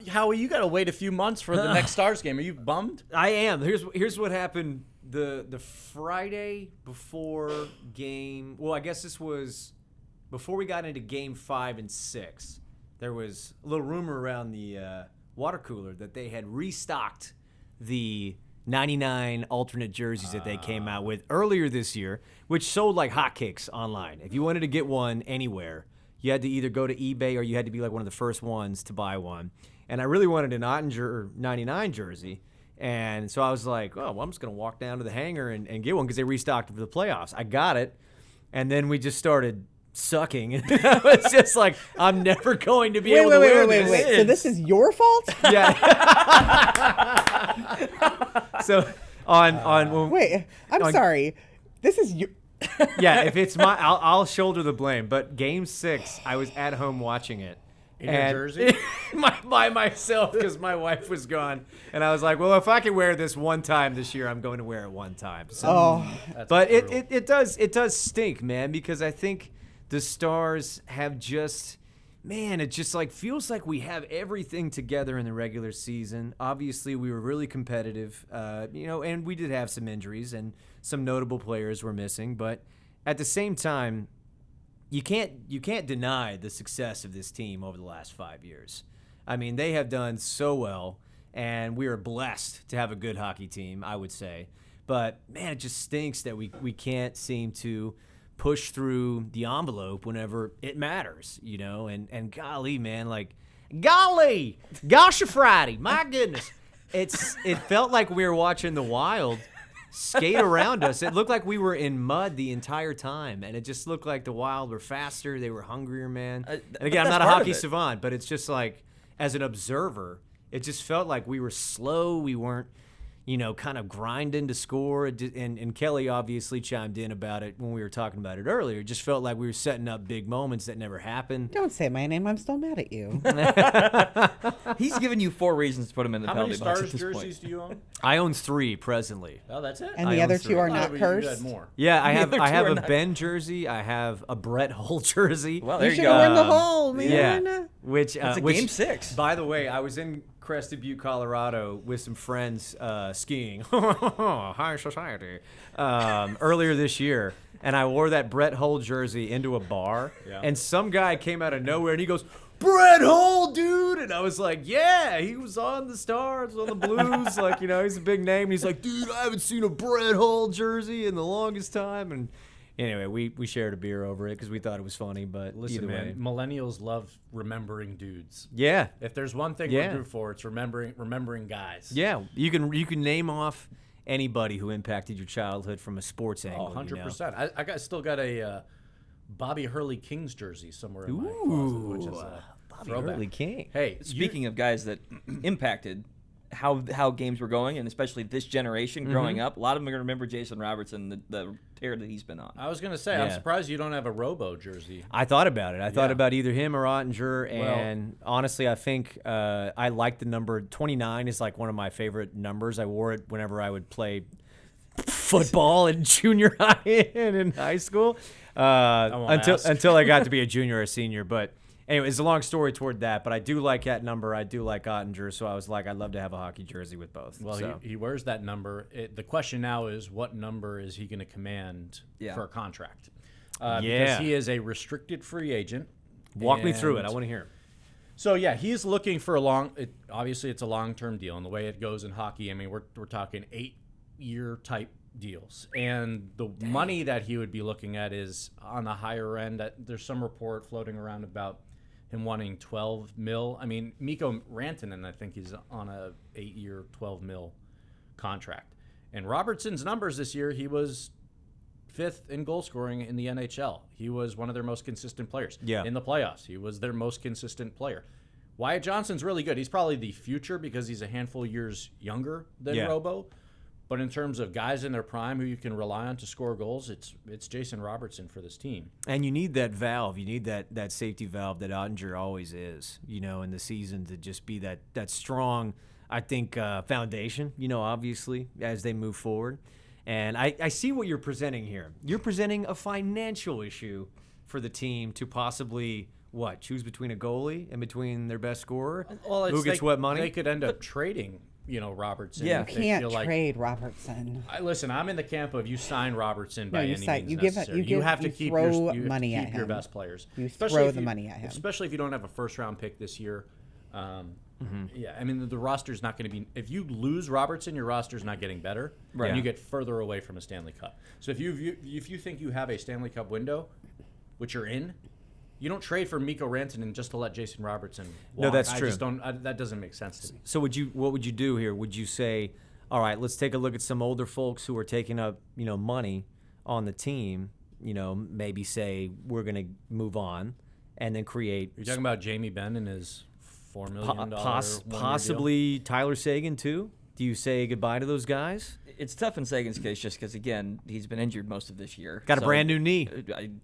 Howie, you got to wait a few months for the next Stars game. Are you bummed? I am. Here's what happened the Friday before game. Well, I guess this was before we got into game 5 and 6. There was a little rumor around the water cooler that they had restocked the 99 alternate jerseys that they came out with earlier this year, which sold like hotcakes online. If you wanted to get one anywhere, you had to either go to eBay or you had to be like one of the first ones to buy one. And I really wanted an Ottinger 99 jersey. And so I was like, oh, well, I'm just going to walk down to the hangar and get one because they restocked for the playoffs. I got it. And then we just started sucking. And I was just like, I'm never going to be able to wear this. Wait. So this is your fault? Yeah. So Wait, I'm sorry. This is you. Yeah, if it's I'll shoulder the blame. But game 6, I was at home watching it. In your jersey? By myself because my wife was gone. And I was like, well, if I can wear this one time this year, I'm going to wear it one time. So, but it does stink, man, because I think the Stars have just, man, it just like feels like we have everything together in the regular season. Obviously, we were really competitive, and we did have some injuries and some notable players were missing. But at the same time, you can't deny the success of this team over the last 5 years. I mean, they have done so well, and we are blessed to have a good hockey team, I would say. But, man, it just stinks that we can't seem to push through the envelope whenever it matters, And golly, man, gosh, Friday, my goodness. It felt like we were watching the Wild skate around us. It looked like we were in mud the entire time, and it just looked like the Wild were faster. They were hungrier, man. And again, I'm not a hockey savant, but it's just like, as an observer, it just felt like we were slow. We weren't, kind of grinding to score. And Kelly obviously chimed in about it when we were talking about it earlier. It just felt like we were setting up big moments that never happened. Don't say my name. I'm still mad at you. He's given you 4 reasons to put him in the penalty box. How many at Stars this jerseys point. do you own? I own 3 presently. Oh, that's it? And the other 2 are not cursed? You had more. Yeah, I have a not... Ben jersey. I have a Brett Hull jersey. Well, there you you should go. have worn the Hull, man. Yeah, which game 6. By the way, I was in Crested Butte, Colorado, with some friends skiing. High society. Earlier this year, and I wore that Brett Hull jersey into a bar, and some guy came out of nowhere and he goes, "Brett Hull, dude!" And I was like, "Yeah, he was on the Stars, on the Blues, he's a big name." And he's like, "Dude, I haven't seen a Brett Hull jersey in the longest time." And anyway, we shared a beer over it because we thought it was funny. But listen, either man, way. millennials love remembering dudes. Yeah. If there's one thing we're good for, it's remembering guys. Yeah, you can name off anybody who impacted your childhood from a sports angle. 100%. I still got a Bobby Hurley Kings jersey somewhere in my closet, which is a Bobby throwback. Hurley King. Hey, Speaking of guys that impacted how games were going, and especially this generation growing up, a lot of them are going to remember Jason Robertson, the tear that he's been on. I was going to say, I'm surprised you don't have a Robo jersey. I thought about it. I thought about either him or Ottinger, and honestly, I think I like the number 29 is like one of my favorite numbers. I wore it whenever I would play football in junior high and in high school until I got to be a junior or a senior. But anyway, it's a long story toward that, but I do like that number. I do like Ottinger, so I was like, I'd love to have a hockey jersey with both. Well, so. he wears that number. The question now is, what number is he going to command for a contract? Because he is a restricted free agent. Walk me through it. I want to hear him. So, he's looking for obviously, it's a long-term deal. And the way it goes in hockey, I mean, we're talking 8-year type deals. And the money that he would be looking at is on the higher end. There's some report floating around about him wanting $12 million. I mean, Mikko Rantanen, I think he's on a 8-year, $12 million contract. And Robertson's numbers this year, he was 5th in goal scoring in the NHL. He was one of their most consistent players. Yeah. In the playoffs, he was their most consistent player. Wyatt Johnson's really good. He's probably the future because he's a handful of years younger than Robo. But in terms of guys in their prime who you can rely on to score goals, it's Jason Robertson for this team. And you need that valve. You need that safety valve that Ottinger always is, in the season to just be that strong, I think, foundation, obviously, as they move forward. And I see what you're presenting here. You're presenting a financial issue for the team to possibly choose between a goalie and between their best scorer? Well, Who gets what money? They could end up trading, Robertson. Yeah. if You they can't feel like, trade Robertson. Listen, I'm in the camp of you sign Robertson by you any sign- means you give- necessary. you have to give- you keep throw your, money you have at to keep your him. best players. You Especially throw if the you- money at him. Especially if you don't have a first-round pick this year. Yeah, I mean the roster's not going to be. If you lose Robertson, your roster's not getting better, Right. and you get further away from a Stanley Cup. So if you think you have a Stanley Cup window, which you're in, you don't trade for Mikko Rantanen just to let Jason Robertson walk. No, that's I true. just don't. That doesn't make sense to me. So what would you do here? Would you say, all right, let's take a look at some older folks who are taking up, money on the team, maybe say we're going to move on and then create You're talking about Jamie Benn and his $4 million possibly Tyler Seguin too? Do you say goodbye to those guys? It's tough in Sagan's case just because, again, he's been injured most of this year. Got a brand new knee.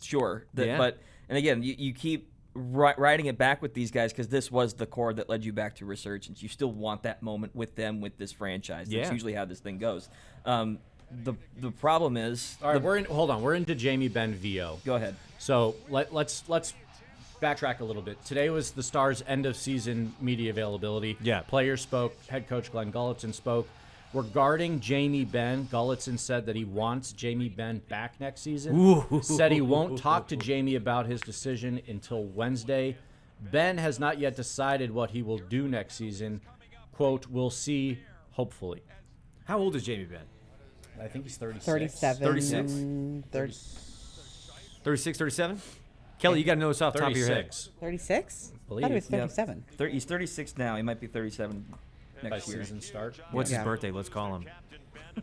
Sure. Yeah. But, and again, you keep riding it back with these guys because this was the core that led you back to resurgence. You still want that moment with them, with this franchise. That's Yeah. usually how this thing goes. The problem is... All right, hold on. We're into Jamie Benn VO. Go ahead. So let's backtrack a little bit. Today was the Stars' end of season media availability. Yeah. Players spoke. Head coach Glenn Gulutzan spoke. Regarding Jamie Benn, Gulutzan said that he wants Jamie Benn back next season. Ooh. Said he won't talk to Jamie about his decision until Wednesday. Ben has not yet decided what he will do next season. Quote, we'll see, hopefully. How old is Jamie Benn? I think he's 36. 37. 36, 37? Kelly, you got to know this off the top of your head. 36. 36? I Believe. thought he was Yeah. 37. He's 36 now. He might be 37 By next year. season start. What's Yeah. his birthday? Let's call him.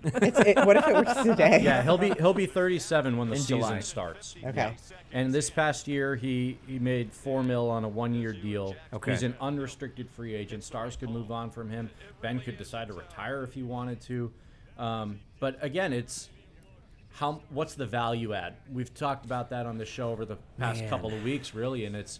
What if it was today? Yeah, he'll be 37 when the In season July. starts. Okay. And this past year, he made $4 million on a 1-year deal. Okay. He's an unrestricted free agent. Stars could move on from him. Ben could decide to retire if he wanted to. But again, it's what's the value add? We've talked about that on the show over the past couple of weeks, really, and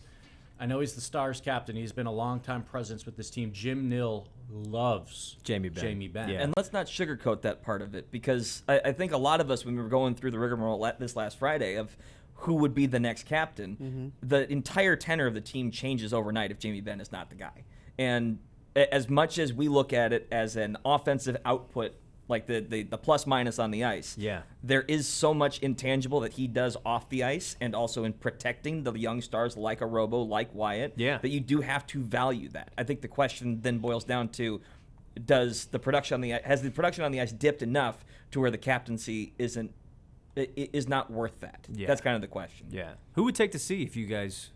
I know he's the Stars captain. He's been a longtime presence with this team. Jim Nill loves Jamie Benn. Yeah. And let's not sugarcoat that part of it because I think a lot of us, when we were going through the rigmarole this last Friday of who would be the next captain, the entire tenor of the team changes overnight if Jamie Benn is not the guy. And as much as we look at it as an offensive output, like the plus minus on the ice, Yeah. there is so much intangible that he does off the ice and also in protecting the young stars like a Robo, like Wyatt, that you do have to value that. I think the question then boils down to, has the production on the ice dipped enough to where the captaincy is not worth that? Yeah. That's kind of the question. Yeah. Who would take the C if you guys...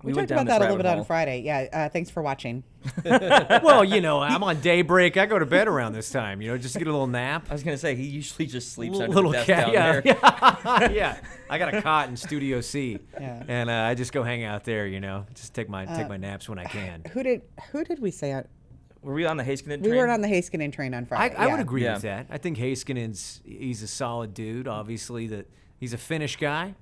We went talked down about this that a little rabbit bit on hole. Friday. Yeah, thanks for watching. Well, I'm on daybreak. I go to bed around this time, just to get a little nap. I was gonna say he usually just sleeps under Little the desk cat, down yeah, there. yeah. I got a cot in Studio C, Yeah. and I just go hang out there. Just take my naps when I can. Who did we say? Were we on the Heiskanen train? We were on the Heiskanen train on Friday. I would yeah. agree Yeah. with that. I think he's a solid dude. Obviously, that he's a Finnish guy.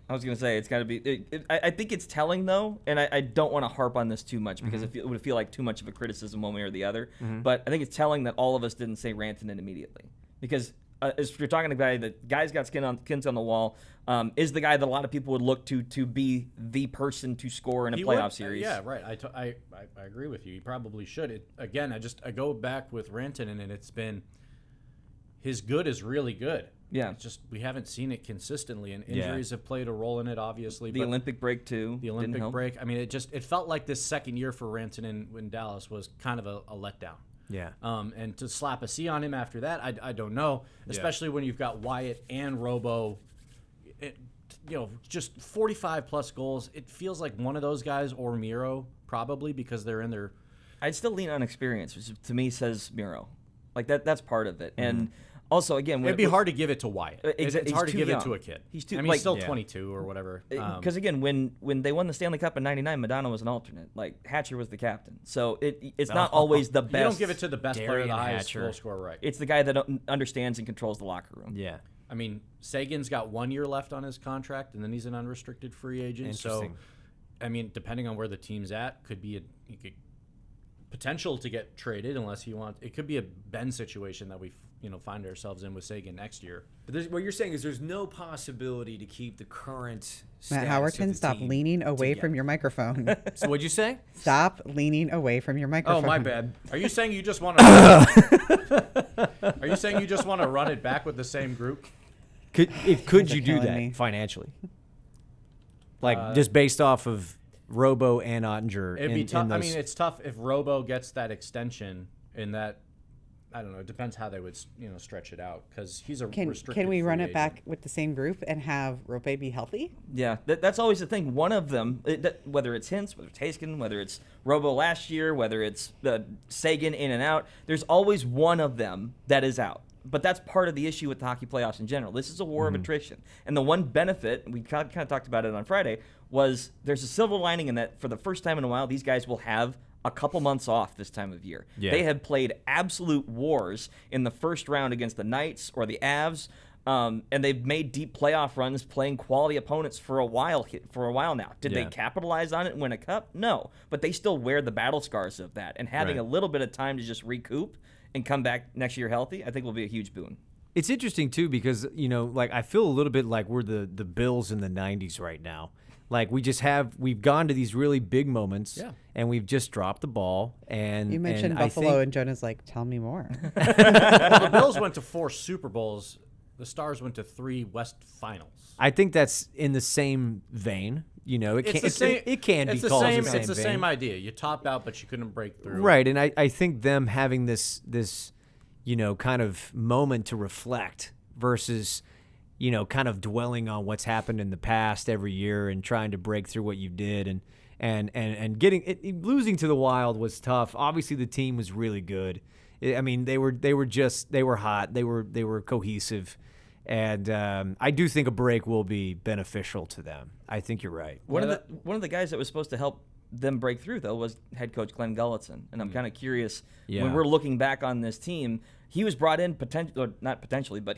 I was going to say, it's got to be... I think it's telling, though, and I don't want to harp on this too much because it would feel like too much of a criticism one way or the other. But I think it's telling that all of us didn't say Rantanen immediately. Because as you're talking to a guy that guy's got skins on the wall, is the guy that a lot of people would look to be the person to score in a playoff series. Yeah, right. I agree with you. He probably should. Again, I go back with Rantanen, and it's been his good is really good. Yeah. It's just we haven't seen it consistently, and injuries have played a role in it, obviously. The but Olympic break, too. the Olympic break. I mean, it felt like this second year for Rantanen in Dallas was kind of a letdown. Yeah. And to slap a C on him after that, I don't know. Especially when you've got Wyatt and Robo, just 45 plus goals. It feels like one of those guys or Miro probably because they're in their. I'd still lean on experience, which to me says Miro. Like that's part of it. And also, again, It'd be hard to give it to Wyatt. It's he's hard to too give young. it to a kid. He's too- I mean, like- he's still Yeah. 22 or whatever. Because again, when they won the Stanley Cup in '99, Madonna was an alternate. Like Hatcher was the captain, so it's not always the best. you don't give it to the best player, the Darian highest Hatcher. goal scorer, right? It's the guy that understands and controls the locker room. Yeah. I mean, Sagan's got 1 year left on his contract, and then he's an unrestricted free agent. So, Interesting. I mean, depending on where the team's at, could be potential to get traded unless he wants. It could be a Ben situation that we find ourselves in with Sagan next year. But what you're saying is there's no possibility to keep the current Matt status Howerton, of the stop team leaning away together. from your microphone. So what'd you say? Stop leaning away from your Oh, microphone. my bad. Are you saying you just want to? Are you saying you just want to run it back with the same group? Could you are do killing that me. financially? Like just based off of Robo and Ottinger. It'd be tough. in I those- mean, it's tough if Robo gets that extension in that. I don't know. It depends how they would, stretch it out because he's a restricted Can we run free it back agent. with the same group and have Rope be healthy? Yeah, that's always the thing. One of them, whether it's Hintz, whether it's Haskin, whether it's Robo last year, whether it's Sagan in and out, there's always one of them that is out. But that's part of the issue with the hockey playoffs in general. This is a war of attrition. And the one benefit, we kind of talked about it on Friday, was there's a silver lining in that for the first time in a while, these guys will have a couple months off this time of year. Yeah. They have played absolute wars in the first round against the Knights or the Avs, and they've made deep playoff runs playing quality opponents for a while now. Did they Yeah. capitalize on it and win a cup? No, but they still wear the battle scars of that. And having Right. a little bit of time to just recoup and come back next year healthy, I think will be a huge boon. It's interesting too because I feel a little bit like we're the Bills in the '90s right now. Like we've gone to these really big moments, and we've just dropped the ball. And You mentioned and Buffalo, and Jonah's like, tell me more. Well, the Bills went to 4 Super Bowls. The Stars went to 3 West Finals. I think that's in the same vein. It can be called the same It's the vein. same idea. You topped out, but you couldn't break through. Right, and I think them having this kind of moment to reflect versus kind of dwelling on what's happened in the past every year and trying to break through what you did and getting losing to the Wild was tough. Obviously, the team was really good. I mean, they were hot. They were cohesive, and I do think a break will be beneficial to them. I think you're right. One of the guys that was supposed to help them break through, though, was head coach Glenn Gulletson. And I'm kind of curious, when we're looking back on this team, he was brought in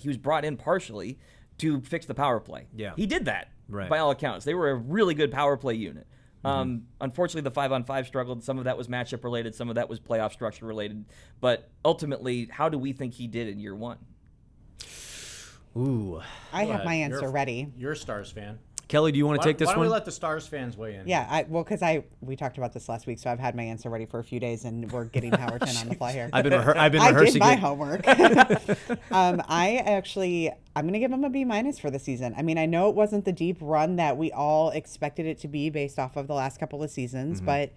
he was brought in partially to fix the power play. Yeah. He did that, Right. by all accounts. They were a really good power play unit. Unfortunately, the 5-on-5 struggled. Some of that was matchup related. Some of that was playoff structure related. But ultimately, how do we think he did in year one? Ooh, I Go have ahead. my answer ready. You're a Stars fan. Kelly, do you want to take this Why don't one? we let the Stars fans weigh in? Yeah, because we talked about this last week, so I've had my answer ready for a few days, and we're getting Howerton on the fly here. I've been I did rehearsing my it. homework. I'm going to give him a B- for the season. I mean, I know it wasn't the deep run that we all expected it to be based off of the last couple of seasons, but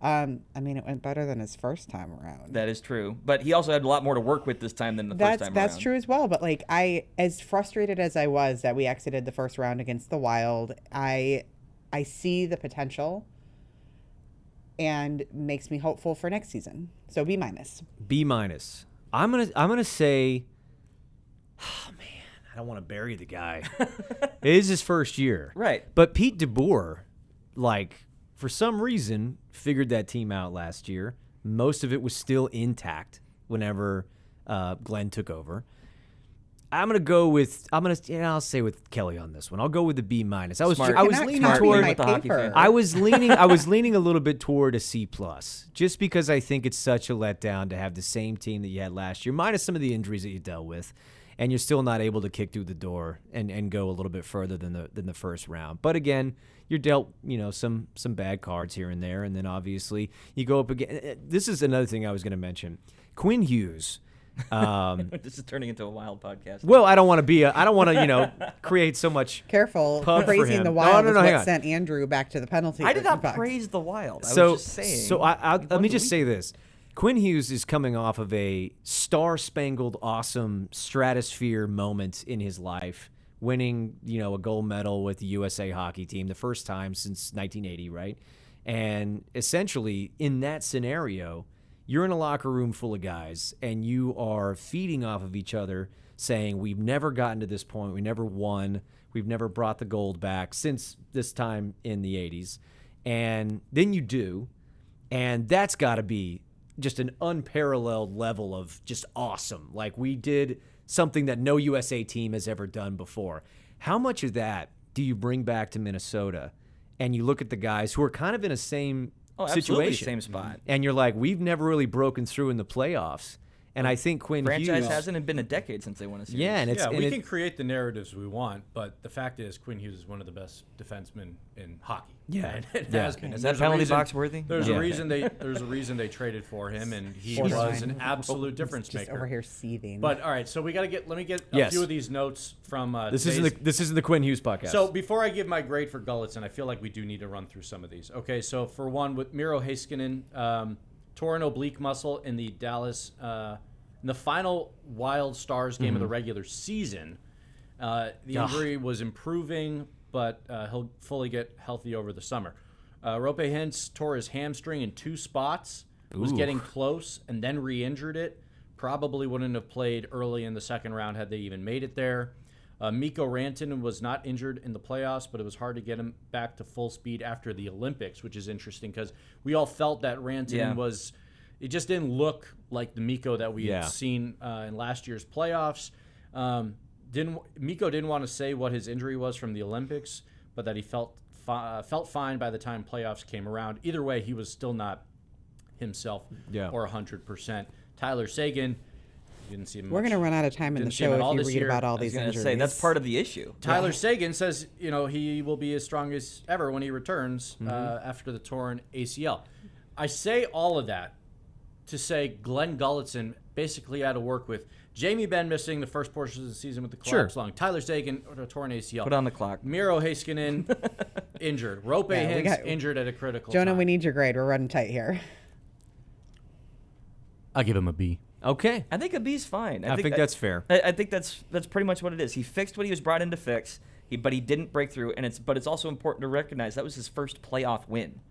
it went better than his first time around. That is true. But he also had a lot more to work with this time than the first time That's around. true as well. But as frustrated as I was that we exited the first round against the Wild, I see the potential and makes me hopeful for next season. So B-. B-. I'm gonna say, oh man, I don't want to bury the guy. It is his first year, Right. But Pete DeBoer, for some reason, figured that team out last year. Most of it was still intact whenever Glenn took over. I'll say with Kelly on this one. I'll go with the B-. I was Smart. I was Cannot leaning copy toward my with the hockey paper. fan. I was leaning a little bit toward a C+, just because I think it's such a letdown to have the same team that you had last year, minus some of the injuries that you dealt with, and you're still not able to kick through the door and go a little bit further than the first round. But again, you're dealt some bad cards here and there, and then obviously you go up again. This is another thing I was going to mention. Quinn Hughes. This is turning into a Wild podcast. Well, I don't want to create so much. Careful, Pub for praising him. the Wild No, is hang what on. sent Andrew back to the penalty. I did not box. praise the Wild. I So, was just saying. so let me once a just week. say this. Quinn Hughes is coming off of a star-spangled, awesome stratosphere moment in his life, winning, a gold medal with the USA hockey team, the first time since 1980, right? And essentially, in that scenario, you're in a locker room full of guys, and you are feeding off of each other, saying, we've never gotten to this point. We never won. We've never brought the gold back since this time in the 80s. And then you do, and that's got to be just an unparalleled level of just awesome. Like, we did something that no USA team has ever done before. How much of that do you bring back to Minnesota? And you look at the guys who are kind of in a same absolutely situation. same spot. And you're like, we've never really broken through in the playoffs. And I think Quinn Franchise Hughes hasn't been a decade since they won a series. Yeah, and it's we can create the narratives we want, but the fact is Quinn Hughes is one of the best defensemen in hockey. Yeah. And it Yeah. has been. Is And that there's a penalty reason- box worthy? There's Yeah. a reason they traded for him, and he He's was fine. an absolute difference Just maker. over here seething. But all right, so we got to let me get a Yes. few of these notes from this today's- isn't the Quinn Hughes podcast. So before I give my grade for Gulletson, I feel like we do need to run through some of these. Okay, so for one, with Miro Heiskanen, tore an oblique muscle in the Dallas, in the final Wild Stars game of the regular season. The injury was improving, but he'll fully get healthy over the summer. Rope Hintz tore his hamstring in 2 spots, was getting close, and then re-injured it. Probably wouldn't have played early in the second round had they even made it there. Mikko Rantanen was not injured in the playoffs, but it was hard to get him back to full speed after the Olympics, which is interesting because we all felt that Rantanen was – it just didn't look like the Mikko that we had seen in last year's playoffs. Mikko didn't want to say what his injury was from the Olympics, but that he felt fine by the time playoffs came around. Either way, he was still not himself or 100%. Tyler Seguin – didn't see him we're going to run out of time in the show if you read about all these injuries. Say, that's part of the issue. Tyler Seguin says, he will be as strong as ever when he returns after the torn ACL. I say all of that to say Glenn Gulletson basically had to work with Jamie Benn missing the first portion of the season with the collapsed lung. Tyler Seguin, a torn ACL. Put on the clock. Miro Heiskanen, injured. Rope Hintz, injured at a critical Jonah, time. we need your grade. We're running tight here. I'll give him a B. Okay. I think a B's fine. I think that's fair. I think that's pretty much what it is. He fixed what he was brought in to fix, but he didn't break through. But it's also important to recognize that was his first playoff win.